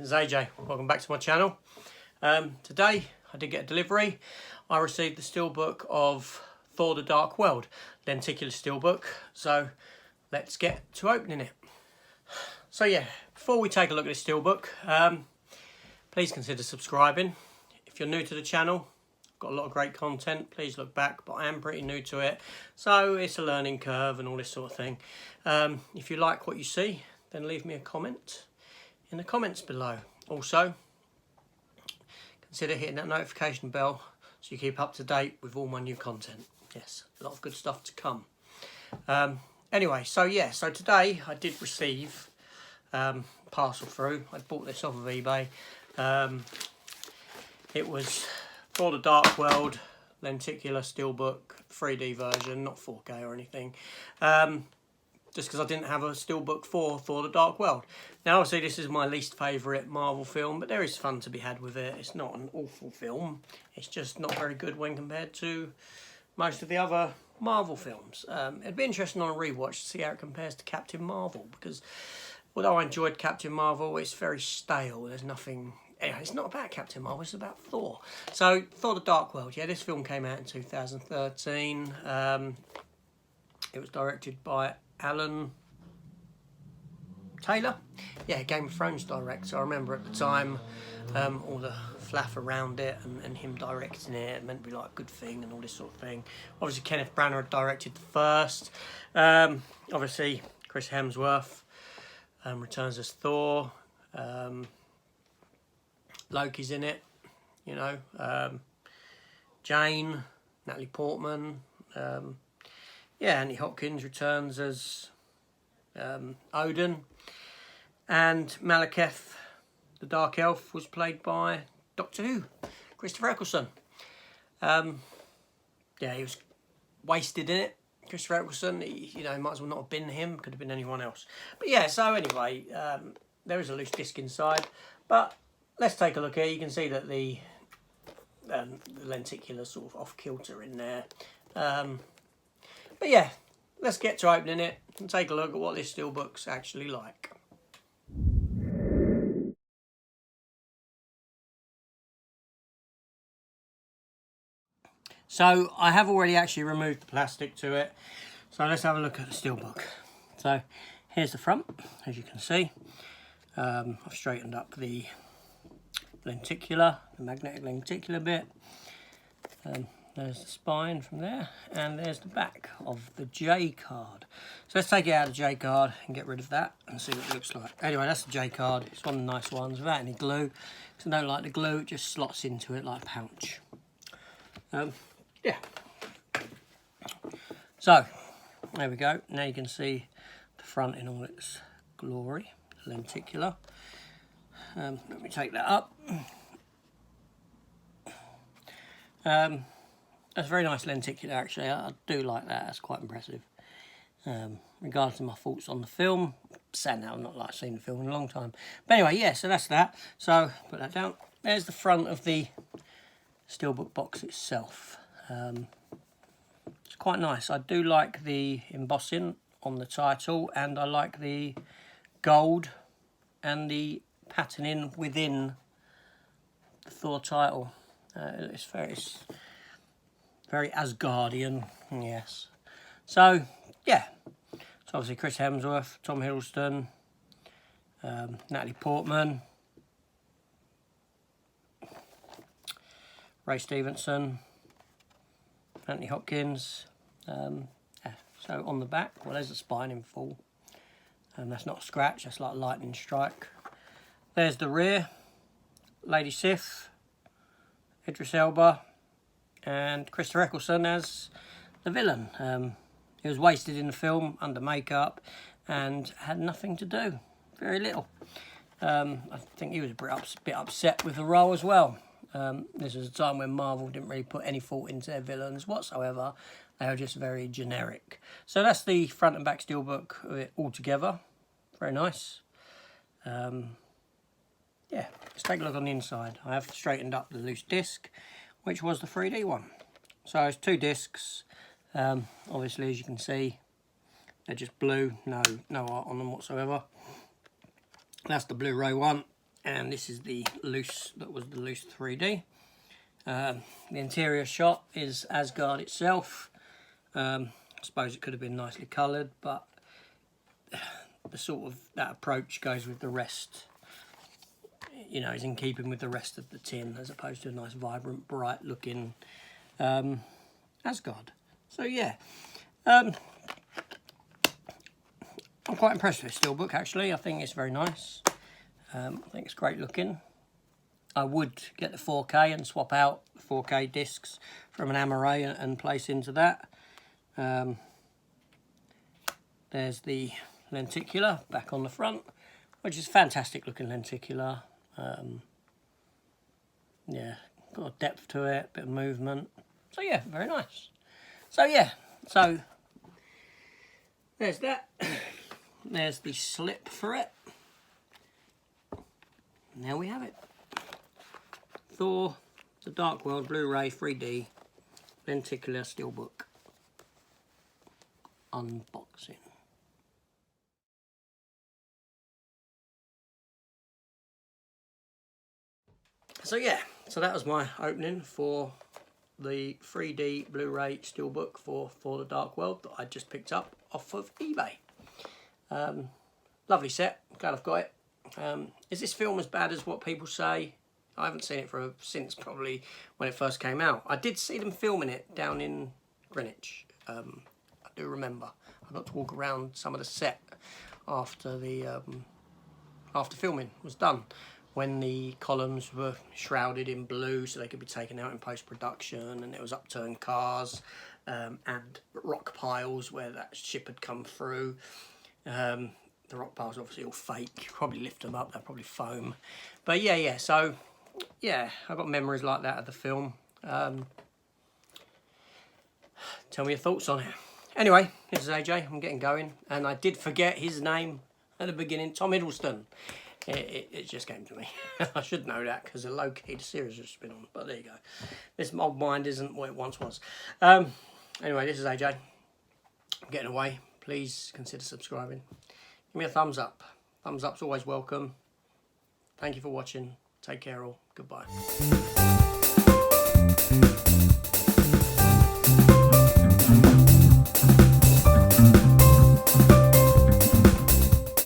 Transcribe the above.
it's AJ. Welcome back to my channel. Today I did get a delivery. I received the steelbook of Thor the Dark World, Lenticular steelbook. So let's get to opening it. So yeah, before we take a look at this steelbook, please consider subscribing. If you're new to the channel, I've got a lot of great content, please look back, but I am pretty new to it. So it's a learning curve and all this sort of thing. If you like what you see, then leave me a comment in the comments below. Also, consider hitting that notification bell so you keep up to date with all my new content. Yes, a lot of good stuff to come. Anyway, so today I did receive parcel through. I bought this off of eBay. It was for the Dark World Lenticular steelbook 3D version, not 4K or anything. Just because I didn't have a steelbook for Thor the Dark World. Now obviously this is my least favourite Marvel film, but there is fun to be had with it. It's not an awful film, it's just not very good when compared to most of the other Marvel films. It'd be interesting on a rewatch to see how it compares to Captain Marvel, because although I enjoyed Captain Marvel, it's very stale. There's nothing... Anyway, it's not about Captain Marvel, it's about Thor. So, Thor the Dark World, yeah, this film came out in 2013. It was directed by Alan Taylor, yeah, Game of Thrones director. I remember at the time all the flaff around it and him directing it. It meant to be like a good thing and all this sort of thing. Obviously Kenneth Branagh had directed the first. Obviously Chris Hemsworth returns as Thor. Loki's in it, you know. Jane, Natalie Portman. Yeah, Anthony Hopkins returns as Odin, and Malekith, the Dark Elf, was played by Doctor Who, Christopher Eccleston. Yeah, he was wasted in it. Christopher Eccleston, he might as well not have been him. Could have been anyone else. But yeah, so anyway, there is a loose disc inside. But let's take a look here. You can see that the lenticular sort of off kilter in there. But yeah, let's get to opening it and take a look at what this steelbook's actually like. So I have already actually removed the plastic to it. So let's have a look at the steelbook. So here's the front, as you can see. I've straightened up the lenticular, the magnetic lenticular bit. There's the spine from there, and there's the back of the J card. So let's take it out of the J card and get rid of that and see what it looks like. Anyway, that's the J card. It's one of the nice ones without any glue. Because I don't like the glue, it just slots into it like a pouch. Yeah. So, there we go. Now you can see the front in all its glory, lenticular. Let me take that up. That's very nice lenticular, actually. I do like that. That's quite impressive. Regardless of my thoughts on the film, sad now, I've not seen the film in a long time. But anyway, yeah, so that's that. So put that down. There's the front of the steelbook box itself. It's quite nice. I do like the embossing on the title, and I like the gold and the patterning within the Thor title. It's very Asgardian, yes. So, yeah. So obviously Chris Hemsworth, Tom Hiddleston, Natalie Portman, Ray Stevenson, Anthony Hopkins. Yeah. So on the back, well, there's the spine in full. That's not a scratch, that's like a lightning strike. There's the rear, Lady Sif, Idris Elba, and Christopher Eccleston as the villain. He was wasted in the film under makeup and had nothing to do, very little. I think he was a bit upset with the role as well. This was a time when Marvel didn't really put any thought into their villains whatsoever. They were just very generic. So that's the front and back steelbook of it all together. Very nice. Yeah, let's take a look on the inside. I have straightened up the loose disc, which was the 3D one. So it's two discs. Obviously, as you can see, they're just blue, no art on them whatsoever. That's the Blu-ray one. and this is the loose, that was the loose 3D. The interior shot is Asgard itself. I suppose it could have been nicely coloured, but the sort of, that approach goes with the rest, you know, is in keeping with the rest of the tin, as opposed to a nice vibrant bright looking Asgard. So yeah, I'm quite impressed with this Steelbook actually. I think it's very nice. I think it's great looking. I would get the 4K and swap out the 4K discs from an Amaray and place into that. There's the Lenticular back on the front, which is fantastic looking Lenticular. Yeah, got a depth to it, bit of movement. So yeah, very nice. So yeah, so there's that. There's the slip for it. And there we have it. Thor, The Dark World Blu-ray 3D Lenticular Steelbook unboxing. So yeah, so that was my opening for the 3D Blu-ray Steelbook for The Dark World that I just picked up off of eBay. Lovely set, glad I've got it. Is this film as bad as what people say? I haven't seen it since probably when it first came out. I did see them filming it down in Greenwich. I do remember. I got to walk around some of the set after the after filming was done, when the columns were shrouded in blue so they could be taken out in post-production, and there was upturned cars and rock piles where that ship had come through. The rock piles are obviously all fake. You probably lift them up, they're probably foam. But yeah, so yeah, I've got memories like that of the film. Tell me your thoughts on it. Anyway, this is AJ, I'm getting going, and I did forget his name at the beginning, Tom Hiddleston. It just came to me. I should know that because the low-key the series has been on, but there you go. This old mind isn't what it once was. Anyway, this is AJ. I'm getting away. Please consider subscribing. Give me a thumbs up. Thumbs up's always welcome. Thank you for watching. Take care all. Goodbye.